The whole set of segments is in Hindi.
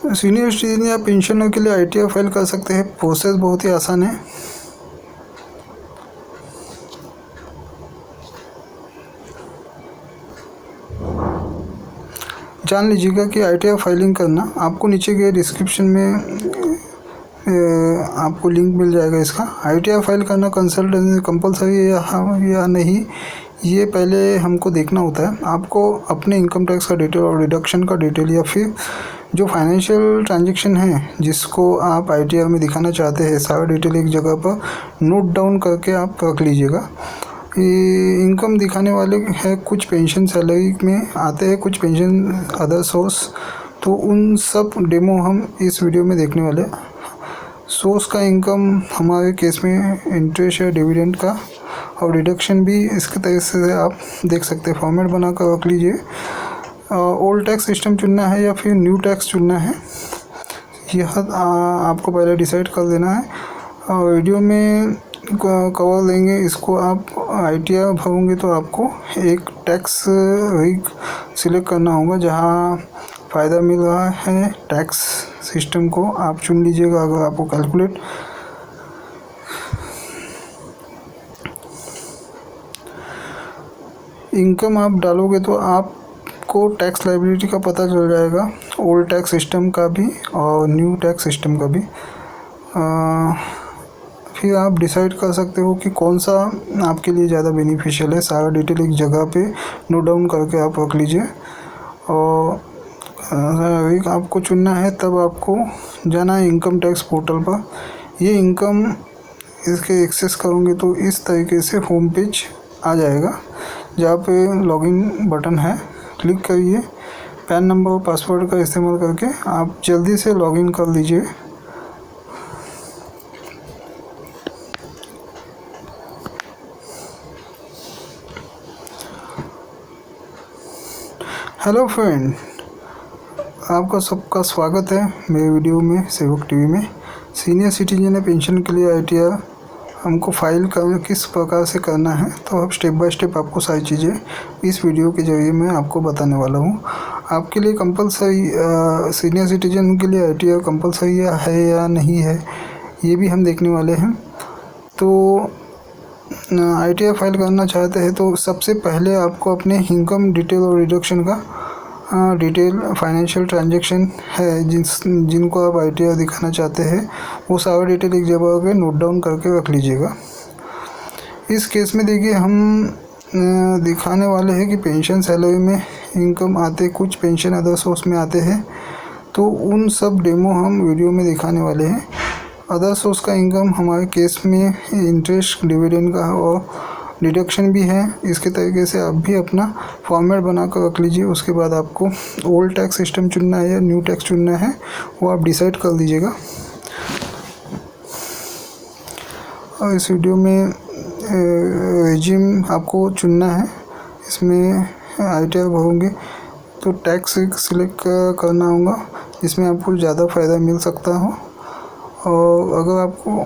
सीनियर सिटीजन या पेंशनर के लिए आईटीआर फाइल कर सकते हैं। प्रोसेस बहुत ही आसान है। जान लीजिएगा कि आईटीआर फाइलिंग करना आपको नीचे के डिस्क्रिप्शन में आपको लिंक मिल जाएगा इसका। आईटीआर फाइल करना कंसल्टेंसी कंपलसरी है या नहीं, ये पहले हमको देखना होता है। आपको अपने इनकम टैक्स का डिटेल और डिडक्शन का डिटेल या फिर जो फाइनेंशियल ट्रांजैक्शन है जिसको आप आईटीआर में दिखाना चाहते हैं, सारा डिटेल एक जगह पर नोट डाउन करके आप रख लीजिएगा। इनकम दिखाने वाले हैं, कुछ पेंशन सैलरी में आते हैं, कुछ पेंशन अदर सोर्स, तो उन सब डेमो हम इस वीडियो में देखने वाले। सोर्स का इनकम हमारे केस में इंटरेस्ट या डिविडेंड का, और डिडक्शन भी इसके तरह से आप देख सकते हैं। फॉर्मेट बनाकर रख लीजिए। ओल्ड टैक्स सिस्टम चुनना है या फिर न्यू टैक्स चुनना है, यह आपको पहले डिसाइड कर देना है। वीडियो में कवर लेंगे इसको। आप आईटीआर भरोगे तो आपको एक टैक्स रीग सिलेक्ट करना होगा जहां फ़ायदा मिल रहा है। टैक्स सिस्टम को आप चुन लीजिएगा। अगर आपको कैलकुलेट इनकम आप डालोगे तो आपको टैक्स लायबिलिटी का पता चल जाएगा, ओल्ड टैक्स सिस्टम का भी और न्यू टैक्स सिस्टम का भी। फिर आप डिसाइड कर सकते हो कि कौन सा आपके लिए ज़्यादा बेनिफिशियल है। सारा डिटेल एक जगह पे नोट डाउन करके आप रख लीजिए। और अगर आपको चुनना है तब आपको जाना है इनकम टैक्स पोर्टल पर। ये इनकम इसके एक्सेस करोगे तो इस तरीके से होम पेज आ जाएगा जहाँ पे लॉगिन बटन है, क्लिक करिए। पैन नंबर और पासवर्ड का इस्तेमाल करके आप जल्दी से लॉगिन कर लीजिए। हेलो फ्रेंड, आपका सबका स्वागत है मेरे वीडियो में सेवक टीवी में। सीनियर सिटीजन पेंशन के लिए आईटीआर हमको फाइल किस प्रकार से करना है, तो अब स्टेप बाय स्टेप आपको सारी चीज़ें इस वीडियो के जरिए मैं आपको बताने वाला हूँ। आपके लिए कंपलसरी सीनियर सिटीजन के लिए आईटीआर कंपलसरी है या नहीं है, ये भी हम देखने वाले हैं। तो आईटीआर फाइल करना चाहते हैं तो सबसे पहले आपको अपने इनकम डिटेल और डिडक्शन का डिटेल, फाइनेंशियल ट्रांजैक्शन है जिनको आप आईटीआर दिखाना चाहते हैं, वो सारा डिटेल एक जगह पे नोट डाउन करके रख लीजिएगा। इस केस में देखिए हम दिखाने वाले हैं कि पेंशन सैलरी में इनकम आते, कुछ पेंशन अदर सोर्स में आते हैं, तो उन सब डेमो हम वीडियो में दिखाने वाले हैं। अदर सोर्स का इनकम हमारे केस में इंटरेस्ट, डिविडेंड का और डिडक्शन भी है। इसके तरीके से आप भी अपना फॉर्मेट बना कर रख लीजिए। उसके बाद आपको ओल्ड टैक्स सिस्टम चुनना है या न्यू टैक्स चुनना है, वो आप डिसाइड कर लीजिएगा। और इस वीडियो में रेजिम आपको चुनना है। इसमें आईटीआर भरोगे तो टैक्स सिलेक्ट करना होगा जिसमें आपको ज़्यादा फ़ायदा मिल सकता हो। और अगर आपको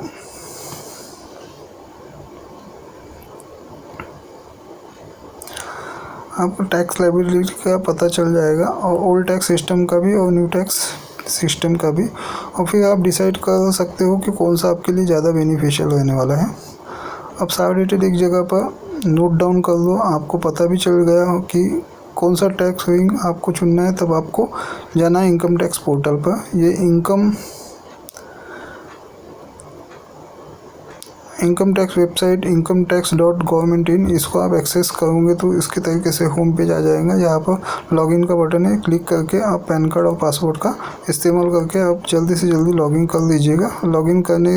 टैक्स लायबिलिटी का पता चल जाएगा, और ओल्ड टैक्स सिस्टम का भी और न्यू टैक्स सिस्टम का भी। और फिर आप डिसाइड कर सकते हो कि कौन सा आपके लिए ज़्यादा बेनिफिशियल रहने वाला है। अब सारा डिटेल एक जगह पर नोट डाउन कर लो। आपको पता भी चल गया हो कि कौन सा टैक्स विंग आपको चुनना है। तब आपको जाना है इनकम टैक्स पोर्टल पर। ये इनकम टैक्स वेबसाइट incometax.government.in, इसको आप एक्सेस करोगे तो इसके तरीके से होम पेज आ जाएगा जहाँ पर लॉगिन का बटन है। क्लिक करके आप पैन कार्ड और पासवर्ड का इस्तेमाल करके आप जल्दी से जल्दी लॉगिन कर लीजिएगा। लॉगिन करने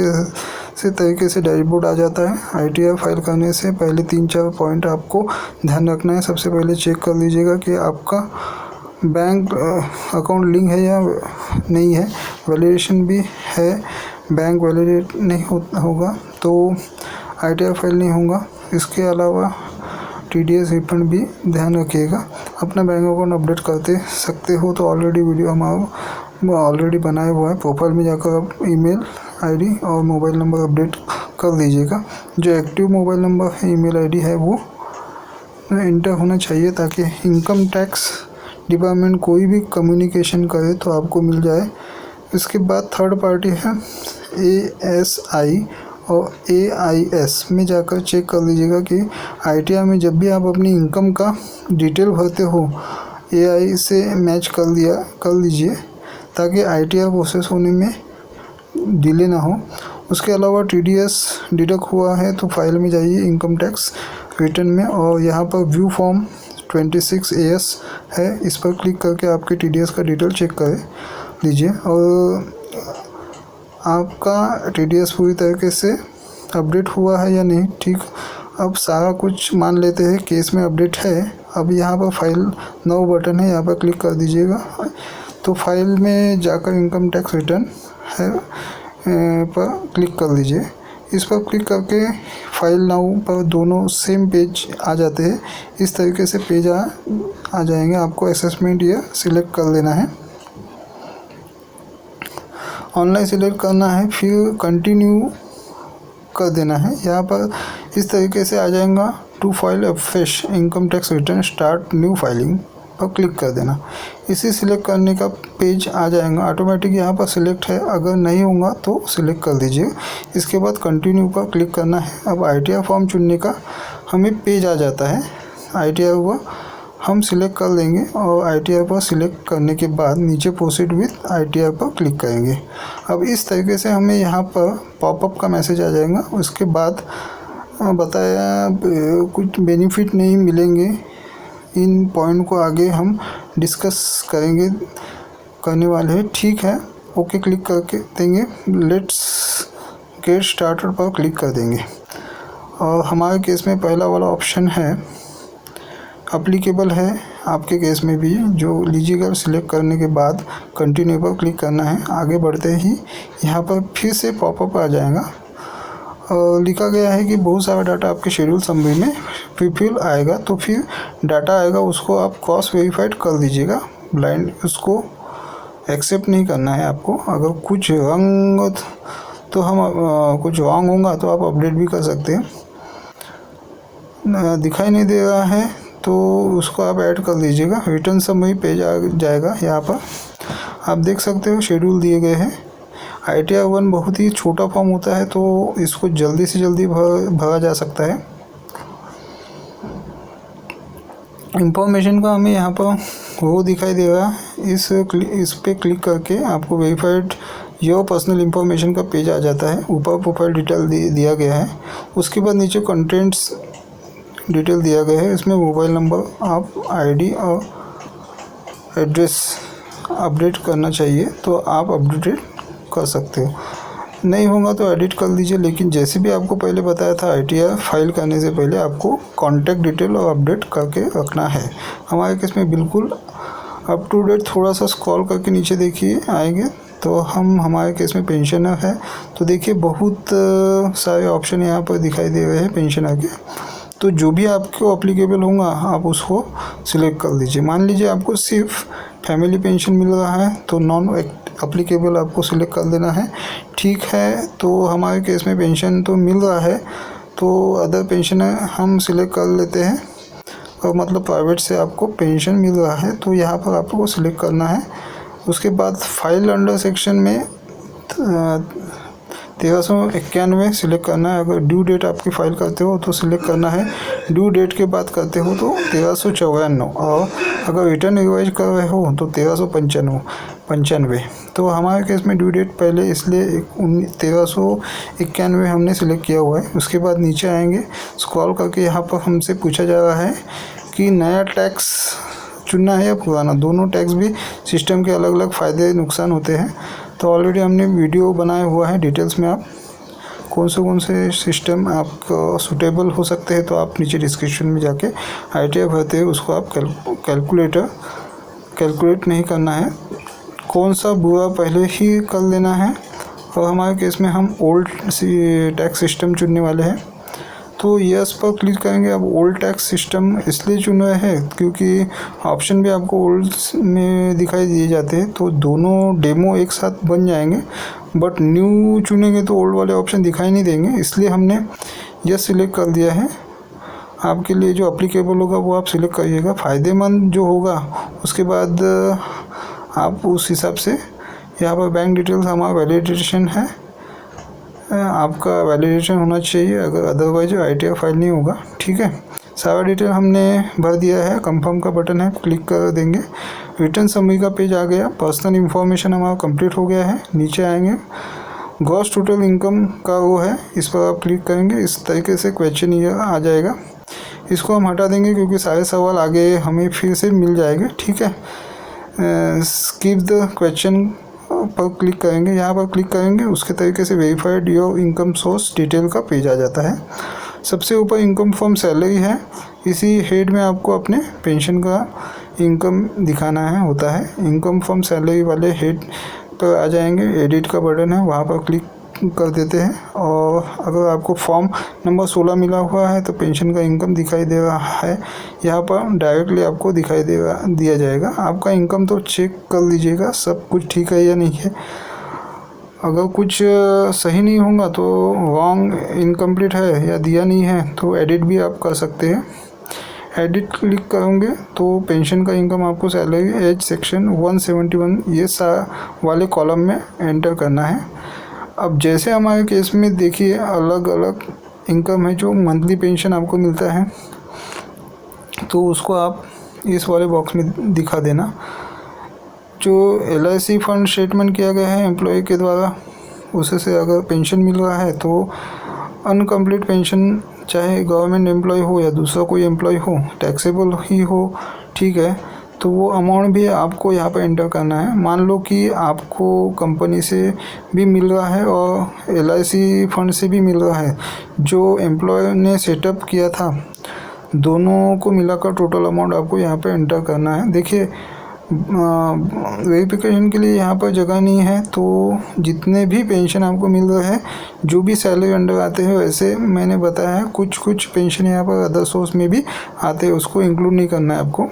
से तरीके से डैशबोर्ड आ जाता है। आईटीआर फाइल करने से पहले 3-4 पॉइंट आपको ध्यान रखना है। सबसे पहले चेक कर लीजिएगा कि आपका बैंक अकाउंट लिंक है या नहीं है। वैलिडेशन भी है, बैंक वैलिडेट नहीं होगा तो आईटीआर फाइल नहीं होगा। इसके अलावा टीडीएस रिफंड भी ध्यान रखिएगा। अपना बैंक अकाउंट अपडेट करते सकते हो तो ऑलरेडी वीडियो हमारा ऑलरेडी बनाया हुआ है। प्रोफाइल में जाकर आप ईमेल आईडी और मोबाइल नंबर अपडेट कर लीजिएगा। जो एक्टिव मोबाइल नंबर है, ईमेल आईडी है, वो इंटर होना चाहिए ताकि इनकम टैक्स डिपार्टमेंट कोई भी कम्युनिकेशन करे तो आपको मिल जाए। इसके बाद थर्ड पार्टी है ASI और AIS में जाकर चेक कर लीजिएगा कि ITR में जब भी आप अपनी इनकम का डिटेल भरते हो AI से मैच कर लीजिए ताकि ITR प्रोसेस होने में डिले ना हो। उसके अलावा TDS डिडक्ट हुआ है तो फाइल में जाइए इनकम टैक्स रिटर्न में और यहाँ पर व्यू फॉर्म 26AS है, इस पर क्लिक करके आपके TDS का डिटेल चेक कर लीजिए और आपका TDS पूरी तरीके से अपडेट हुआ है या नहीं। ठीक, अब सारा कुछ मान लेते हैं केस में अपडेट है। अब यहाँ पर फाइल नाउ बटन है, यहाँ पर क्लिक कर दीजिएगा तो फाइल में जाकर इनकम टैक्स रिटर्न है पर क्लिक कर लीजिए। इस पर क्लिक करके फाइल नाउ पर दोनों सेम पेज आ जाते हैं। इस तरीके से पेज आ जाएंगे। आपको असेसमेंट ये सिलेक्ट कर लेना है, ऑनलाइन सिलेक्ट करना है, फिर कंटिन्यू कर देना है। यहाँ पर इस तरीके से आ जाएगा to file a fresh income tax return start new filing पर क्लिक कर देना। इसे सिलेक्ट करने का पेज आ जाएगा ऑटोमेटिक। यहाँ पर सिलेक्ट है, अगर नहीं होगा तो सिलेक्ट कर दीजिए। इसके बाद कंटिन्यू पर क्लिक करना है। अब ITR फॉर्म चुनने का हमें पेज आ जाता है। ITR हुआ हम सिलेक्ट कर लेंगे और ITR पर सिलेक्ट करने के बाद नीचे प्रोसीड विथ ITR पर क्लिक करेंगे। अब इस तरीके से हमें यहाँ पर पॉपअप का मैसेज आ जाएगा। उसके बाद बताया कुछ बेनिफिट नहीं मिलेंगे, इन पॉइंट को आगे हम डिस्कस करने वाले हैं। ठीक है, ओके क्लिक करके देंगे, लेट्स गेट स्टार्टेड पर क्लिक कर देंगे और हमारे केस में पहला वाला ऑप्शन है एप्लीकेबल है। आपके केस में भी जो लीजिएगा, सिलेक्ट करने के बाद कंटिन्यू पर क्लिक करना है। आगे बढ़ते ही यहाँ पर फिर से पॉपअप आ जाएगा और लिखा गया है कि बहुत सारा डाटा आपके शेड्यूल समरी में फिल आएगा, तो फिर डाटा आएगा उसको आप क्रॉस वेरीफाइड कर दीजिएगा। ब्लाइंड उसको एक्सेप्ट नहीं करना है आपको। अगर कुछ रंग तो कुछ रॉन्ग होगा तो आप अपडेट भी कर सकते हैं। दिखाई नहीं दे रहा है तो उसको आप ऐड कर लीजिएगा। रिटर्न समरी पेज आ जाएगा। यहाँ पर आप देख सकते हो शेड्यूल दिए गए हैं। ITR 1 बहुत ही छोटा फॉर्म होता है तो इसको जल्दी से जल्दी भरा जा सकता है। इंफॉर्मेशन का हमें यहाँ पर वो दिखाई देगा। इस पे क्लिक करके आपको वेरीफाइड योर पर्सनल इंफॉर्मेशन का पेज आ जाता है। ऊपर प्रोफाइल डिटेल दिया गया है। उसके बाद नीचे कंटेंट्स डिटेल दिया गया है। इसमें मोबाइल नंबर, आप ID और एड्रेस अपडेट करना चाहिए तो आप अपडेट कर सकते हो। नहीं होगा तो एडिट कर लीजिए। लेकिन जैसे भी आपको पहले बताया था ITR फाइल करने से पहले आपको कॉन्टैक्ट डिटेल और अपडेट करके रखना है। हमारे केस में बिल्कुल अप टू डेट। थोड़ा सा स्क्रॉल करके नीचे देखिए आएंगे तो हमारे केस में पेंशनर है तो देखिए बहुत सारे ऑप्शन यहाँ पर दिखाई दे रहे हैं पेंशनर के। तो जो भी आपको अप्लीकेबल होगा आप उसको सिलेक्ट कर लीजिए। मान लीजिए आपको सिर्फ फैमिली पेंशन मिल रहा है तो नॉन अप्लीकेबल आपको सिलेक्ट कर देना है। ठीक है, तो हमारे केस में पेंशन तो मिल रहा है तो अदर पेंशन हम सिलेक्ट कर लेते हैं और मतलब प्राइवेट से आपको पेंशन मिल रहा है तो यहाँ पर आपको सिलेक्ट करना है। उसके बाद फाइल अंडर सेक्शन में 1391 सिलेक्ट करना है। अगर ड्यू डेट आपकी फ़ाइल करते हो तो सिलेक्ट करना है। ड्यू डेट के बाद करते हो तो 1394 और अगर रिटर्न रिवाइज कर रहे हो तो 1395। तो हमारे केस में ड्यू डेट पहले इसलिए 1391 हमने सिलेक्ट किया हुआ है। उसके बाद नीचे आएंगे, स्क्रॉल करके यहाँ पर हमसे पूछा जा रहा है कि नया टैक्स चुनना है या पुराना। दोनों टैक्स भी सिस्टम के अलग अलग फ़ायदे नुकसान होते हैं। तो ऑलरेडी हमने वीडियो बनाया हुआ है डिटेल्स में। आप कौन से सिस्टम आपको सूटेबल हो सकते हैं तो आप नीचे डिस्क्रिप्शन में जाके ITR भरते हैं उसको आप कैलकुलेट नहीं करना है। कौन सा बुरा पहले ही कर लेना है। और हमारे केस में हम ओल्ड टैक्स सिस्टम चुनने वाले हैं तो यस पर क्लिक करेंगे। अब ओल्ड टैक्स सिस्टम इसलिए चुन रहे हैं क्योंकि ऑप्शन भी आपको ओल्ड में दिखाई दिए जाते हैं तो दोनों डेमो एक साथ बन जाएंगे। बट न्यू चुनेंगे तो ओल्ड वाले ऑप्शन दिखाई नहीं देंगे, इसलिए हमने यस सिलेक्ट कर दिया है। आपके लिए जो अप्लीकेबल होगा वो आप सिलेक्ट करिएगा। फ़ायदेमंद जो होगा उसके बाद आप उस हिसाब से यहाँ पर बैंक डिटेल्स हमारा वैलिडेशन है, आपका वैलिडेशन होना चाहिए, अगर अदरवाइज ITR फाइल नहीं होगा। ठीक है, सारा डिटेल हमने भर दिया है। कंफर्म का बटन है, क्लिक कर देंगे। रिटर्न समरी का पेज आ गया। पर्सनल इन्फॉर्मेशन हमारा कंप्लीट हो गया है। नीचे आएंगे, ग्रॉस टोटल इनकम का वो है, इस पर आप क्लिक करेंगे। इस तरीके से क्वेश्चन ईयर आ जाएगा। इसको हम हटा देंगे क्योंकि सारे सवाल आगे हमें फिर से मिल जाएंगे। ठीक है, स्किप द क्वेश्चन पर क्लिक करेंगे। यहाँ पर क्लिक करेंगे, उसके तरीके से verified your income source detail का पेज आ जाता है। सबसे ऊपर इनकम फ्रॉम सैलरी है। इसी हेड में आपको अपने पेंशन का इनकम दिखाना है होता है। इनकम फ्रॉम सैलरी वाले हेड पर आ जाएंगे, एडिट का बटन है, वहाँ पर क्लिक कर देते हैं। और अगर आपको फॉर्म नंबर 16 मिला हुआ है तो पेंशन का इनकम दिखाई दे रहा है, यहाँ पर डायरेक्टली आपको दिखाई दिया जाएगा। आपका इनकम तो चेक कर लीजिएगा सब कुछ ठीक है या नहीं है। अगर कुछ सही नहीं होगा तो रॉन्ग, इनकम्प्लीट है या दिया नहीं है तो एडिट भी आप कर सकते हैं। एडिट क्लिक करोगे तो पेंशन का इनकम आपको सैलरी एज सेक्शन 171 ये वाले कॉलम में एंटर करना है। अब जैसे हमारे केस में देखिए अलग अलग इनकम है, जो मंथली पेंशन आपको मिलता है तो उसको आप इस वाले बॉक्स में दिखा देना। जो LIC फंड स्टेटमेंट किया गया है एम्प्लॉय के द्वारा, उसे से अगर पेंशन मिल रहा है तो अनकम्प्लीट पेंशन, चाहे गवर्नमेंट एम्प्लॉय हो या दूसरा कोई एम्प्लॉय हो, टैक्सेबल ही हो, ठीक है, तो वो अमाउंट भी आपको यहाँ पर एंटर करना है। मान लो कि आपको कंपनी से भी मिल रहा है और LIC फंड से भी मिल रहा है, जो एम्प्लॉय ने सेटअप किया था, दोनों को मिलाकर टोटल अमाउंट आपको यहाँ पर एंटर करना है। देखिए वेरिफिकेशन के लिए यहाँ पर जगह नहीं है, तो जितने भी पेंशन आपको मिल रहा है, जो भी सैलरी अंडर आते हैं, वैसे मैंने बताया है कुछ पेंशन यहाँ पर अदर सोर्स में भी आते हैं, उसको इंक्लूड नहीं करना है आपको।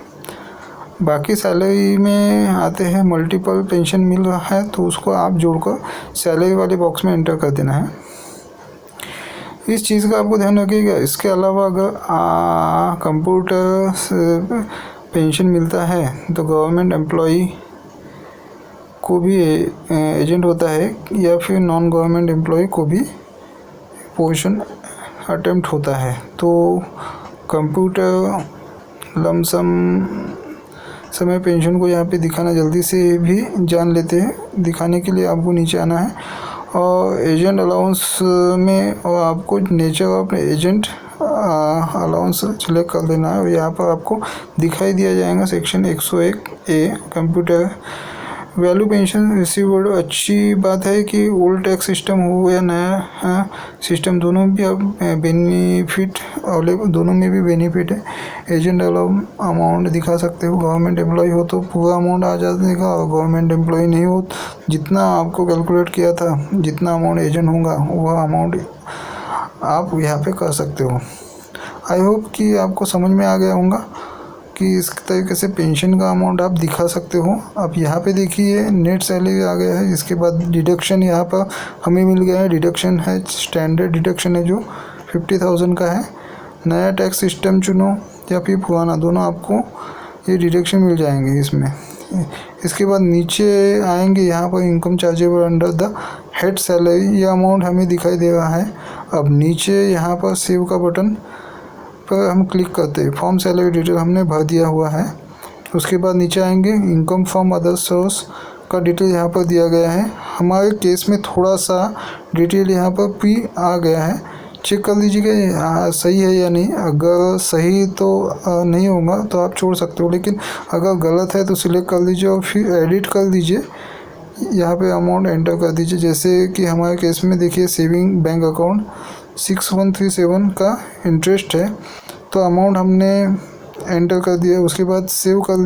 बाकी सैलरी में आते हैं, मल्टीपल पेंशन मिल रहा है तो उसको आप जोड़कर सैलरी वाले बॉक्स में एंटर कर देना है। इस चीज़ का आपको ध्यान रखिएगा। इसके अलावा अगर कंप्यूटर से पेंशन मिलता है तो गवर्नमेंट एम्प्लॉई को भी एजेंट होता है या फिर नॉन गवर्नमेंट एम्प्लॉय को भी पोजीशन अटेम्प्ट होता है। तो कंप्यूटर लमसम समय पेंशन को यहाँ पे दिखाना जल्दी से भी जान लेते हैं। दिखाने के लिए आपको नीचे आना है और एजेंट अलाउंस में, और आपको nature of agent allowance select कर देना है। और यहाँ पर आपको दिखाई दिया जाएगा section 101A computer value pension received. अच्छी बात है कि ओल्ड टैक्स सिस्टम हो या नया सिस्टम, दोनों भी अब बेनिफिट अवेलेबल, दोनों में भी बेनिफिट है। एजेंट अलाउ अमाउंट दिखा सकते हो। गवर्नमेंट एम्प्लॉय हो तो पूरा अमाउंट आ जाएगा, और गवर्नमेंट एम्प्लॉय नहीं हो जितना आपको कैलकुलेट किया था, जितना अमाउंट एजेंट होगा वह अमाउंट आप यहाँ पे कर सकते हो। आई होप कि आपको समझ में आ गया होगा कि इस तरीके से पेंशन का अमाउंट आप दिखा सकते हो। अब यहाँ पे देखिए नेट सैलरी आ गया है। इसके बाद डिडक्शन यहाँ पर हमें मिल गया है। डिडक्शन है, स्टैंडर्ड डिडक्शन है जो 50,000 का है। नया टैक्स सिस्टम चुनो या फिर पुराना, दोनों आपको ये डिडक्शन मिल जाएंगे इसमें। इसके बाद नीचे आएंगे, यहाँ पर income chargeable under the head salary, ये अमाउंट हमें दिखाई दे रहा है। अब नीचे यहाँ पर सेव का बटन पर हम क्लिक करते हैं। फॉर्म सैलरी डिटेल हमने भर दिया हुआ है। उसके बाद नीचे आएंगे, इनकम फ्रॉम अदर सोर्स का डिटेल यहाँ पर दिया गया है। हमारे केस में थोड़ा सा डिटेल यहाँ पर भी आ गया है, चेक कर लीजिएगा सही है या नहीं। अगर सही तो नहीं होगा तो आप छोड़ सकते हो, लेकिन अगर गलत है तो सिलेक्ट कर लीजिए और फिर एडिट कर दीजिए। यहाँ पे अमाउंट एंटर कर दीजिए। जैसे कि हमारे केस में देखिए सेविंग बैंक अकाउंट 6137 का इंटरेस्ट है, तो अमाउंट हमने एंटर कर दिया। उसके बाद सेव कर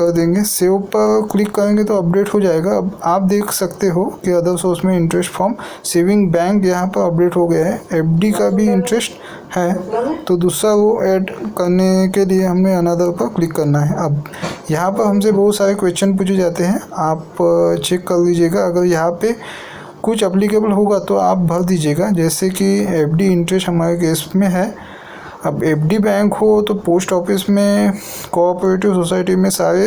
देंगे। सेव पर क्लिक करेंगे तो अपडेट हो जाएगा। अब आप देख सकते हो कि अदर सोर्स में इंटरेस्ट फ्रॉम सेविंग बैंक यहाँ पर अपडेट हो गया है। FD का भी इंटरेस्ट है, तो दूसरा वो ऐड करने के लिए हमें अनदर पर क्लिक करना है। अब यहाँ पर हमसे बहुत सारे क्वेश्चन पूछे जाते हैं, आप चेक कर लीजिएगा। अगर यहाँ पे कुछ अप्लीकेबल होगा तो आप भर दीजिएगा। जैसे कि FD इंटरेस्ट हमारे केस में है। अब FD बैंक हो तो पोस्ट ऑफिस में, कोऑपरेटिव सोसाइटी में सारे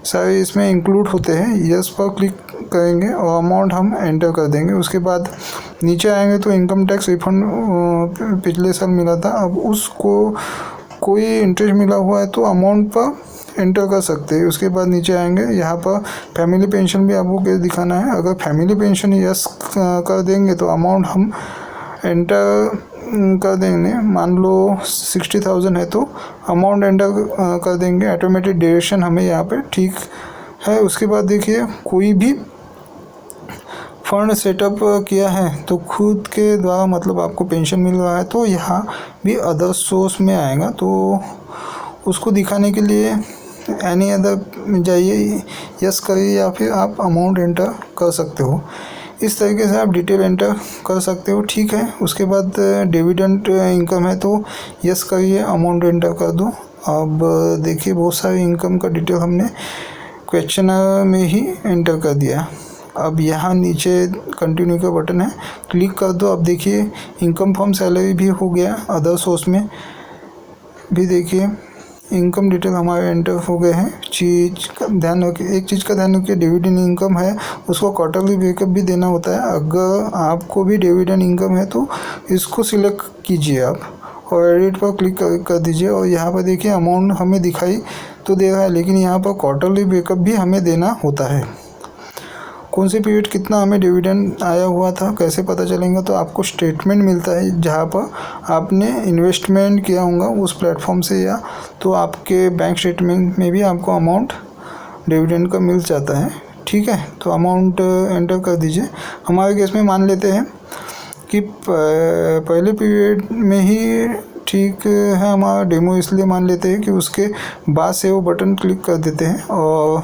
सारे इसमें इंक्लूड होते हैं। यस पर क्लिक करेंगे और अमाउंट हम एंटर कर देंगे। उसके बाद नीचे आएंगे तो इनकम टैक्स रिफंड पिछले साल मिला था, अब उसको कोई इंटरेस्ट मिला हुआ है तो अमाउंट पर एंटर कर सकते हैं। उसके बाद नीचे आएंगे, यहाँ पर फैमिली पेंशन भी आपको कैसे दिखाना है। अगर फैमिली पेंशन यस कर देंगे तो अमाउंट हम एंटर कर देंगे। मान लो 60,000 है तो अमाउंट एंटर कर देंगे। ऑटोमेटिक डिडक्शन हमें यहाँ पे ठीक है। उसके बाद देखिए कोई भी फंड सेटअप किया है तो खुद के द्वारा, मतलब आपको पेंशन मिल रहा है तो यहाँ भी अदर सोर्स में आएगा, तो उसको दिखाने के लिए एनी अदर जाइए, यस करिए या फिर आप अमाउंट एंटर कर सकते हो। इस तरीके से आप डिटेल एंटर कर सकते हो, ठीक है। उसके बाद डिविडेंड इनकम है तो यस करिए, अमाउंट एंटर कर दो। अब देखिए बहुत सारी इनकम का डिटेल हमने क्वेश्चन में ही एंटर कर दिया। अब यहाँ नीचे कंटिन्यू का बटन है, क्लिक कर दो। अब देखिए इनकम फ्रॉम सैलरी भी हो गया, अदर सोर्स में भी देखिए इनकम डिटेल हमारे एंटर हो गए हैं। एक चीज़ का ध्यान रखिए, डिविडेंड इनकम है उसको क्वार्टरली ब्रेकअप भी देना होता है। अगर आपको भी डिविडेंड इनकम है तो इसको सिलेक्ट कीजिए आप और एडिट पर क्लिक कर दीजिए। और यहाँ पर देखिए अमाउंट हमें दिखाई तो दे रहा है, लेकिन यहाँ पर क्वार्टरली ब्रेकअप भी हमें देना होता है। कौन से पीरियड कितना हमें डिविडेंड आया हुआ था कैसे पता चलेगा, तो आपको स्टेटमेंट मिलता है जहाँ पर आपने इन्वेस्टमेंट किया होगा उस प्लेटफॉर्म से, या तो आपके बैंक स्टेटमेंट में भी आपको अमाउंट डिविडेंड का मिल जाता है, ठीक है। तो अमाउंट एंटर कर दीजिए। हमारे केस में मान लेते हैं कि पहले पीरियड में ही ठीक है हमारा डेमो, इसलिए मान लेते हैं कि उसके बाद से वो बटन क्लिक कर देते हैं और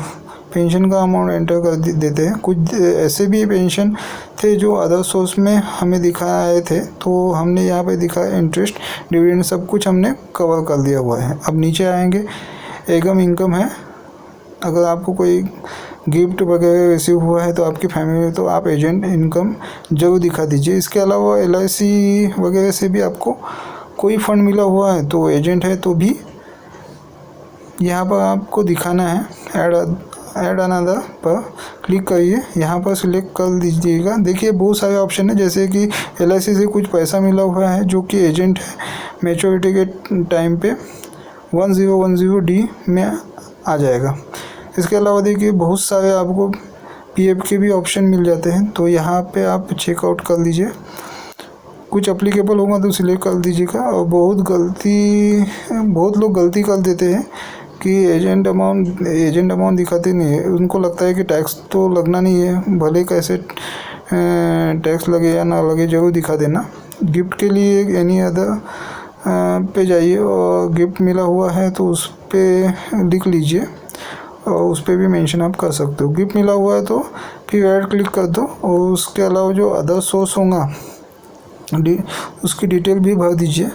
पेंशन का अमाउंट एंटर कर देते हैं। कुछ ऐसे भी पेंशन थे जो अदर सोर्स में हमें दिखाए थे, तो हमने यहाँ पे दिखाया इंटरेस्ट डिविडेंड सब कुछ हमने कवर कर दिया हुआ है। अब नीचे आएंगे, एगम इनकम है। अगर आपको कोई गिफ्ट वगैरह रिसीव हुआ है तो आपकी फैमिली में, तो आप एजेंट इनकम जरूर दिखा दीजिए। इसके अलावा LIC वगैरह से भी आपको कोई फंड मिला हुआ है तो एजेंट है तो भी यहाँ पर आपको दिखाना है। ऐड अनदर पर क्लिक करिए, यहाँ पर सिलेक्ट कर दीजिएगा। देखिए बहुत सारे ऑप्शन है, जैसे कि LIC से कुछ पैसा मिला हुआ है जो कि एजेंट है, मैच्योरिटी के टाइम पे 1010D में आ जाएगा। इसके अलावा देखिए बहुत सारे आपको PF के भी ऑप्शन मिल जाते हैं, तो यहाँ पे आप चेकआउट कर लीजिए। कुछ अप्लीकेबल होगा तो सिलेक्ट कर दीजिएगा। और बहुत लोग गलती कर देते हैं कि एजेंट अमाउंट दिखाते नहीं है। उनको लगता है कि टैक्स तो लगना नहीं है, भले कैसे टैक्स लगे या ना लगे जरूर दिखा देना। गिफ्ट के लिए एनी अदर पे जाइए और गिफ्ट मिला हुआ है तो उस पर लिख लीजिए और उस पर भी मेंशन आप कर सकते हो। गिफ्ट मिला हुआ है तो फिर ऐड क्लिक कर दो और उसके अलावा जो अदर सोर्स होगा उसकी डिटेल भी भर दीजिए।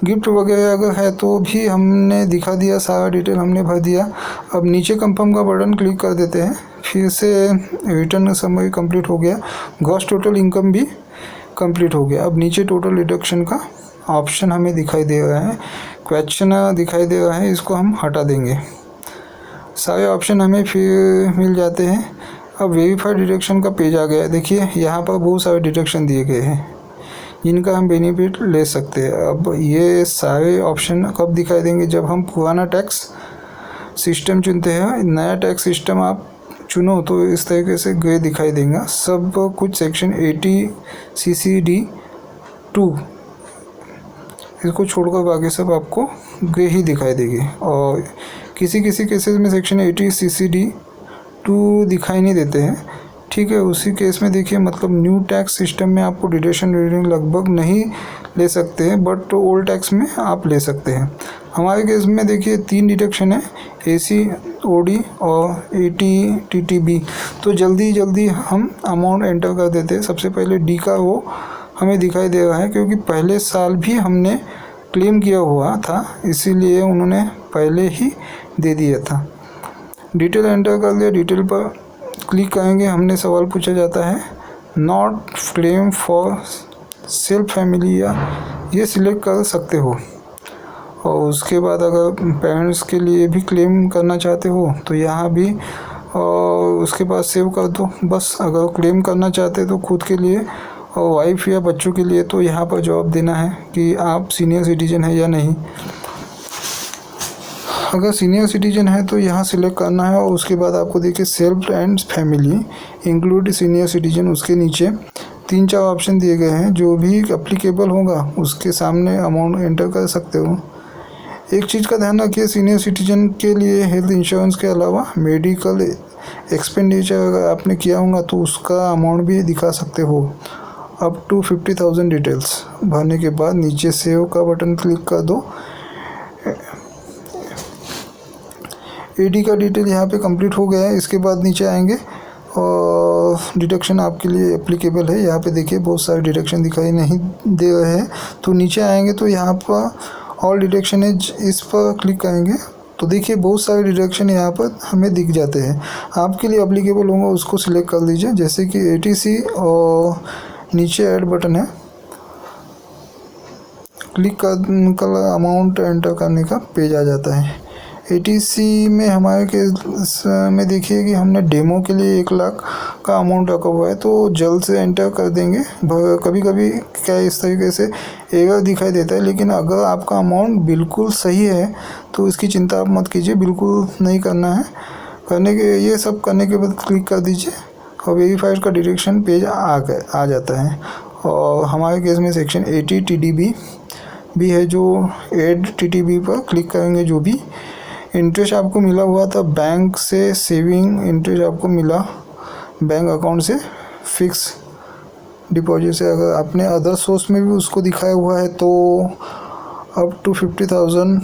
गिफ्ट वगैरह अगर है तो भी हमने दिखा दिया, सारा डिटेल हमने भर दिया। अब नीचे कंफर्म का बटन क्लिक कर देते हैं, फिर से रिटर्न समरी कंप्लीट हो गया। ग्रॉस टोटल इनकम भी कंप्लीट हो गया। अब नीचे टोटल डिडक्शन का ऑप्शन हमें दिखाई दे रहा है, क्वेश्चन दिखाई दे रहा है, इसको हम हटा देंगे। सारे ऑप्शन हमें फिर मिल जाते हैं। अब वेरीफाइड डिडक्शन का पेज आ गया। देखिए यहाँ पर बहुत सारे डिडक्शन दिए गए हैं जिनका हम बेनिफिट ले सकते हैं। अब ये सारे ऑप्शन कब दिखाई देंगे, जब हम पुराना टैक्स सिस्टम चुनते हैं। नया टैक्स सिस्टम आप चुनो तो इस तरीके से ग्रे दिखाई देगा सब कुछ। सेक्शन 80 CCD 2 इसको छोड़कर बाकी सब आपको ग्रे ही दिखाई देगी। और किसी केसेस में सेक्शन 80 CCD 2 दिखाई नहीं देते हैं, ठीक है। उसी केस में देखिए मतलब न्यू टैक्स सिस्टम में आपको डिडक्शन रीडिंग लगभग नहीं ले सकते हैं, बट ओल्ड टैक्स में आप ले सकते हैं। हमारे केस में देखिए 3 डिडक्शन है, AC OD और AT TTB। तो जल्दी हम अमाउंट एंटर कर देते हैं। सबसे पहले D का वो हमें दिखाई दे रहा है क्योंकि पहले साल भी हमने क्लेम किया हुआ था, इसीलिए उन्होंने पहले ही दे दिया था। डिटेल एंटर कर लिया, डिटेल पर क्लिक करेंगे। हमने सवाल पूछा जाता है not claim for self family, या ये सिलेक्ट कर सकते हो। और उसके बाद अगर पेरेंट्स के लिए भी क्लेम करना चाहते हो तो यहाँ भी और उसके बाद सेव कर दो बस। अगर क्लेम करना चाहते तो खुद के लिए और वाइफ या बच्चों के लिए तो यहाँ पर जवाब देना है कि आप सीनियर सिटीजन है या नहीं। अगर सीनियर सिटीजन है तो यहाँ सिलेक्ट करना है और उसके बाद आपको देखिए self and family include senior citizen, उसके नीचे 3-4 ऑप्शन दिए गए हैं। जो भी एप्लीकेबल होगा उसके सामने अमाउंट एंटर कर सकते हो। एक चीज़ का ध्यान रखिए, सीनियर सिटीजन के लिए हेल्थ इंश्योरेंस के अलावा मेडिकल एक्सपेंडिचर अगर आपने किया होगा तो उसका अमाउंट भी दिखा सकते हो। अप टू 50,000 डिटेल्स भरने के बाद नीचे सेव का बटन क्लिक कर दो। एडी का डिटेल यहाँ पे कंप्लीट हो गया है। इसके बाद नीचे आएंगे और डिडक्शन आपके लिए एप्लीकेबल है। यहाँ पे देखिए बहुत सारे डिडक्शन दिखाई नहीं दे रहे हैं, तो नीचे आएंगे तो यहाँ पर ऑल डिडक्शन है, इस पर क्लिक करेंगे तो देखिए बहुत सारे डिडक्शन यहाँ पर हमें दिख जाते हैं। आपके लिए एप्लीकेबल होगा उसको सिलेक्ट कर लीजिए, जैसे कि एटीसी और नीचे ऐड बटन है, क्लिक कर अमाउंट एंटर करने का पेज आ जाता है। एटीसी में हमारे केस में देखिए कि हमने डेमो के लिए 1 लाख का अमाउंट रखा हुआ है, तो जल्द से एंटर कर देंगे। कभी कभी क्या इस तरीके से एरर दिखाई देता है, लेकिन अगर आपका अमाउंट बिल्कुल सही है तो इसकी चिंता आप मत कीजिए, बिल्कुल नहीं करना है। ये सब करने के बाद क्लिक कर दीजिए और वेरीफाइड का डायरेक्शन पेज आ जाता है। और हमारे केस में सेक्शन 80 TDB भी है, जो ऐड TTB पर क्लिक करेंगे। जो भी इंटरेस्ट आपको मिला हुआ था बैंक से, सेविंग इंटरेस्ट आपको मिला बैंक अकाउंट से, फिक्स डिपॉजिट से, अगर आपने अदर सोर्स में भी उसको दिखाया हुआ है तो अप टू 50,000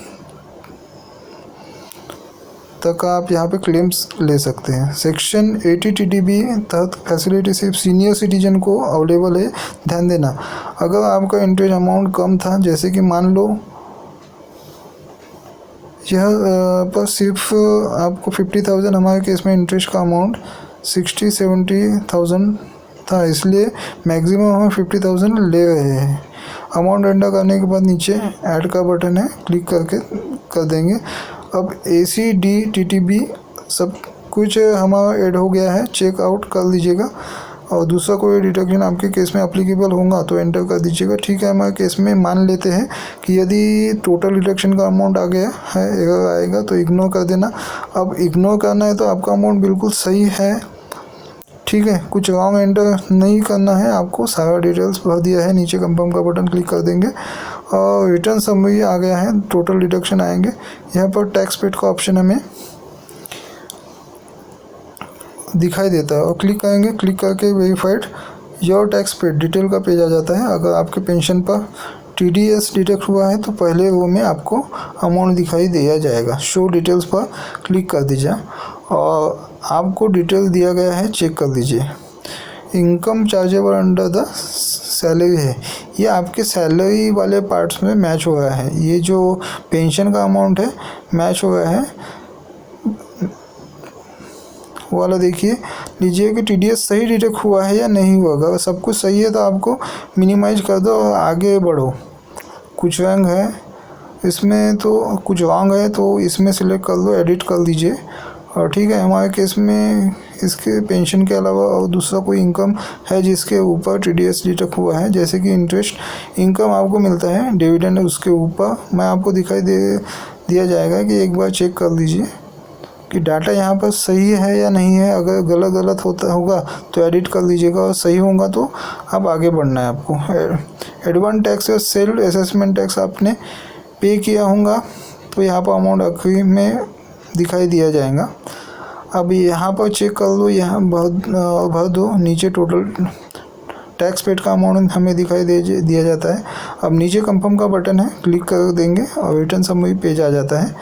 तक आप यहाँ पे क्लेम्स ले सकते हैं। सेक्शन 80 TDB तहत फैसिलिटी सिर्फ सीनियर सिटीजन को अवेलेबल है, ध्यान देना। अगर आपका इंटरेस्ट अमाउंट कम था, जैसे कि मान लो यह पर सिर्फ आपको 50,000, हमारे केस में इंटरेस्ट का अमाउंट 60-70,000 था, इसलिए मैक्सिमम हम 50,000 ले रहे हैं। अमाउंट एंटर करने के बाद नीचे ऐड का बटन है, क्लिक करके कर देंगे। अब ACD TTB सब कुछ हमारा ऐड हो गया है, चेकआउट कर लीजिएगा। और दूसरा कोई डिडक्शन आपके केस में एप्लीकेबल होगा तो एंटर कर दीजिएगा। ठीक है, हमारे केस में मान लेते हैं कि यदि टोटल डिडक्शन का अमाउंट आ गया है, एरर आएगा तो इग्नोर कर देना। अब इग्नोर करना है तो आपका अमाउंट बिल्कुल सही है, ठीक है, कुछ रॉन्ग एंटर नहीं करना है आपको, सारा डिटेल्स भर दिया है। नीचे कंफर्म का बटन क्लिक कर देंगे और रिटर्न समरी आ गया है, टोटल डिडक्शन आएंगे। यहाँ पर टैक्स पेड का ऑप्शन हमें दिखाई देता है और क्लिक करेंगे। क्लिक करके verified your tax paid detail का पेज आ जाता है। अगर आपके पेंशन पर TDS डिडक्ट हुआ है तो पहले रो में आपको अमाउंट दिखाई दिया जाएगा। शो डिटेल्स पर क्लिक कर दीजिए और आपको डिटेल दिया गया है, चेक कर लीजिए। Income chargeable under the salary है, ये आपके सैलरी वाले पार्ट्स में मैच हो रहा है। ये जो पेंशन का अमाउंट है मैच हो रहा है वाला, देखिए लीजिए कि TDS सही डिडक्ट हुआ है या नहीं हुआ। अगर सब कुछ सही है तो आपको मिनिमाइज कर दो और आगे बढ़ो। कुछ रंग है इसमें तो कुछ रॉन्ग है तो इसमें सिलेक्ट कर लो, एडिट कर लीजिए। और ठीक है, हमारे केस में इसके पेंशन के अलावा और दूसरा कोई इनकम है जिसके ऊपर TDS डिडक्ट हुआ है, जैसे कि इंटरेस्ट इनकम आपको मिलता है, डिविडेंड उसके ऊपर मैं आपको दिखाई दिया जाएगा कि एक बार चेक कर लीजिए कि डाटा यहाँ पर सही है या नहीं है। अगर गलत होगा तो एडिट कर लीजिएगा और सही होगा तो अब आगे बढ़ना है आपको। एडवांस टैक्स या सेल्फ असेसमेंट टैक्स आपने पे किया होगा तो यहाँ पर अमाउंट आखिरी में दिखाई दिया जाएगा। अब यहाँ पर चेक कर लो, यहाँ भर दो। नीचे टोटल टैक्स पेड का अमाउंट हमें दिखाई दिया जाता है। अब नीचे कंफर्म का बटन है, क्लिक कर देंगे और रिटर्न समरी पेज आ जाता है।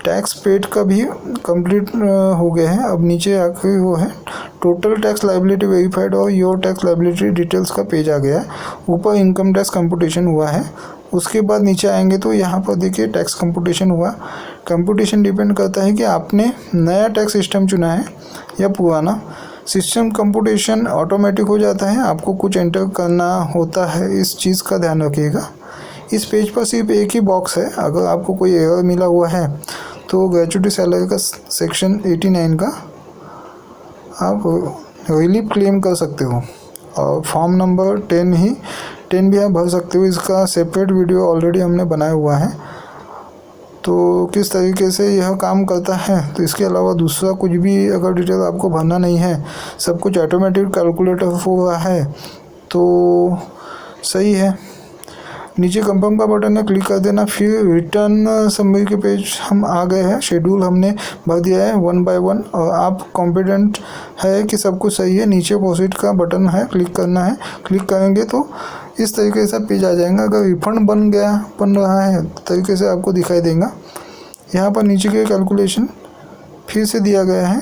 टैक्स पेड का भी कंप्लीट हो गया है। अब नीचे आखिरी वो है टोटल टैक्स लायबिलिटी वेरीफाइड और योर टैक्स लायबिलिटी डिटेल्स का पेज आ गया है। ऊपर इनकम टैक्स कंप्यूटेशन हुआ है। उसके बाद नीचे आएंगे तो यहाँ पर देखिए टैक्स कंप्यूटेशन हुआ। कंप्यूटेशन डिपेंड करता है कि आपने नया टैक्स सिस्टम चुना है या पुराना। सिस्टम कंप्यूटेशन ऑटोमेटिक हो जाता है, आपको कुछ एंटर करना होता है, इस चीज़ का ध्यान रखिएगा। इस पेज पर सिर्फ एक ही बॉक्स है। अगर आपको कोई एरर मिला हुआ है तो ग्रेच्युटी सैलरी का सेक्शन 89 का आप रिलीफ क्लेम कर सकते हो और फॉर्म नंबर 10 भी आप भर सकते हो। इसका सेपरेट वीडियो ऑलरेडी हमने बनाया हुआ है, तो किस तरीके से यह काम करता है। तो इसके अलावा दूसरा कुछ भी अगर डिटेल आपको भरना नहीं है, सब कुछ ऑटोमेटिक कैलकुलेटर हो रहा है तो सही है। नीचे कंफर्म का बटन है, क्लिक कर देना। फिर रिटर्न समरी के पेज हम आ गए हैं। शेड्यूल हमने भर दिया है 1 बाय 1 और आप कॉन्फिडेंट है कि सब कुछ सही है। नीचे प्रोसीड का बटन है, क्लिक करना है। क्लिक करेंगे तो इस तरीके से पेज आ जाएगा। अगर रिफंड बन रहा है तरीके से आपको दिखाई देगा। यहाँ पर नीचे के कैलकुलेशन फिर से दिया गया है।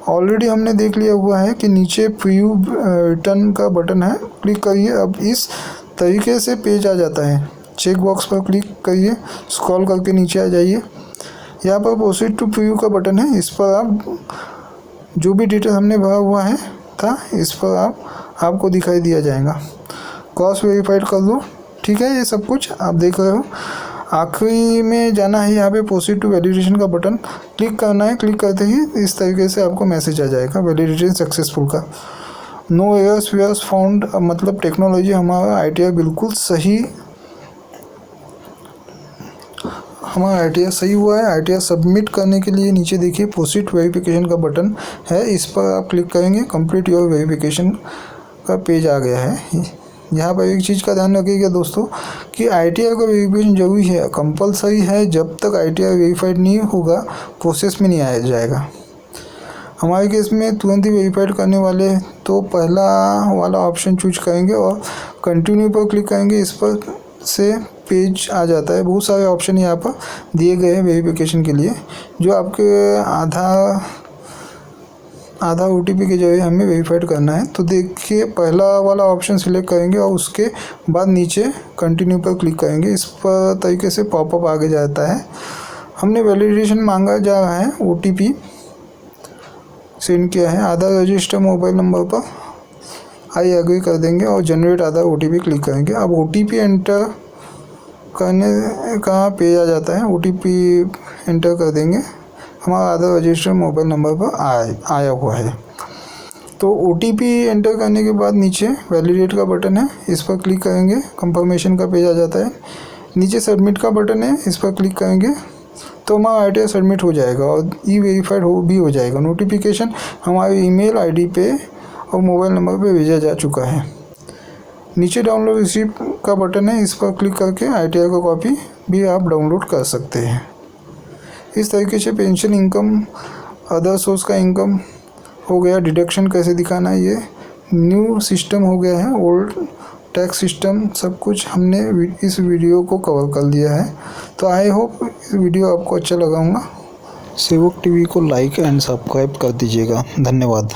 ऑलरेडी हमने देख लिया हुआ है कि नीचे प्रीव्यू रिटर्न का बटन है, क्लिक करिए। अब इस तरीके से पेज आ जाता है। चेक बॉक्स पर क्लिक करिए, स्क्रॉल करके नीचे आ जाइए। यहाँ पर प्रोसीड टू प्रीव्यू का बटन है, इस पर आप जो भी डिटेल हमने भरा हुआ है इस पर आपको दिखाई दिया जाएगा। क्रॉस वेरीफाइड कर लो, ठीक है। ये सब कुछ आप देख रहे हो। आखिरी में जाना है, यहाँ पे प्रोसीड टू वैलिडेशन का बटन क्लिक करना है। क्लिक करते ही इस तरीके से आपको मैसेज आ जाएगा वैलिडेशन सक्सेसफुल का। नो एरर्स वेयर्स फाउंड, मतलब टेक्नोलॉजी हमारा ITR बिल्कुल सही, हमारा ITR सही हुआ है। ITR सबमिट करने के लिए नीचे देखिए प्रोसीड वेरिफिकेशन का बटन है, इस पर आप क्लिक करेंगे। कंप्लीट योर वेरिफिकेशन का पेज आ गया है। यहाँ पर एक चीज़ का ध्यान रखिएगा दोस्तों कि ITR का वेरिफिकेशन जरूरी है, कंपलसरी है। जब तक ITR वेरीफाइड नहीं होगा प्रोसेस में नहीं आया जाएगा। हमारे केस में तुरंत ही वेरीफाइड करने वाले तो पहला वाला ऑप्शन चूज करेंगे और कंटिन्यू पर क्लिक करेंगे। इस पर से पेज आ जाता है। बहुत सारे ऑप्शन यहाँ पर दिए गए हैं वेरिफिकेशन के लिए, जो आपके आधा OTP के जरिए हमें वेरीफाइड करना है। तो देखिए पहला वाला ऑप्शन सिलेक्ट करेंगे और उसके बाद नीचे कंटिन्यू पर क्लिक करेंगे। इस पर तरीके से पॉपअप आगे जाता है। हमने वैलिडेशन मांगा जा रहा है, OTP सेंड किया है। आधार रजिस्टर मोबाइल नंबर पर आई एग्री कर देंगे और जनरेट आधार OTP क्लिक करेंगे। अब OTP एंटर करने का पेज आ जाता है। OTP एंटर कर देंगे, हमारा आधार रजिस्टर मोबाइल नंबर पर आया हुआ है। तो OTP एंटर करने के बाद नीचे वैलिडेट का बटन है, इस पर क्लिक करेंगे। कंफर्मेशन का पेज आ जाता है। नीचे सबमिट का बटन है, इस पर क्लिक करेंगे तो हमारा ITR सबमिट हो जाएगा और वेरीफाइड भी हो जाएगा। नोटिफिकेशन हमारे ईमेल ID पे और मोबाइल नंबर पे भेजा जा चुका है। नीचे डाउनलोड रिसीप्ट का बटन है, इस पर क्लिक करके ITR का कॉपी भी आप डाउनलोड कर सकते हैं। इस तरीके से पेंशन इनकम, अदर सोर्स का इनकम हो गया। डिडक्शन कैसे दिखाना है, ये न्यू सिस्टम हो गया है। ओल्ड टैक्स सिस्टम सब कुछ हमने इस वीडियो को कवर कर लिया है। तो आई होप इस वीडियो आपको अच्छा लगा होगा। सेवक TV को लाइक एंड सब्सक्राइब कर दीजिएगा। धन्यवाद।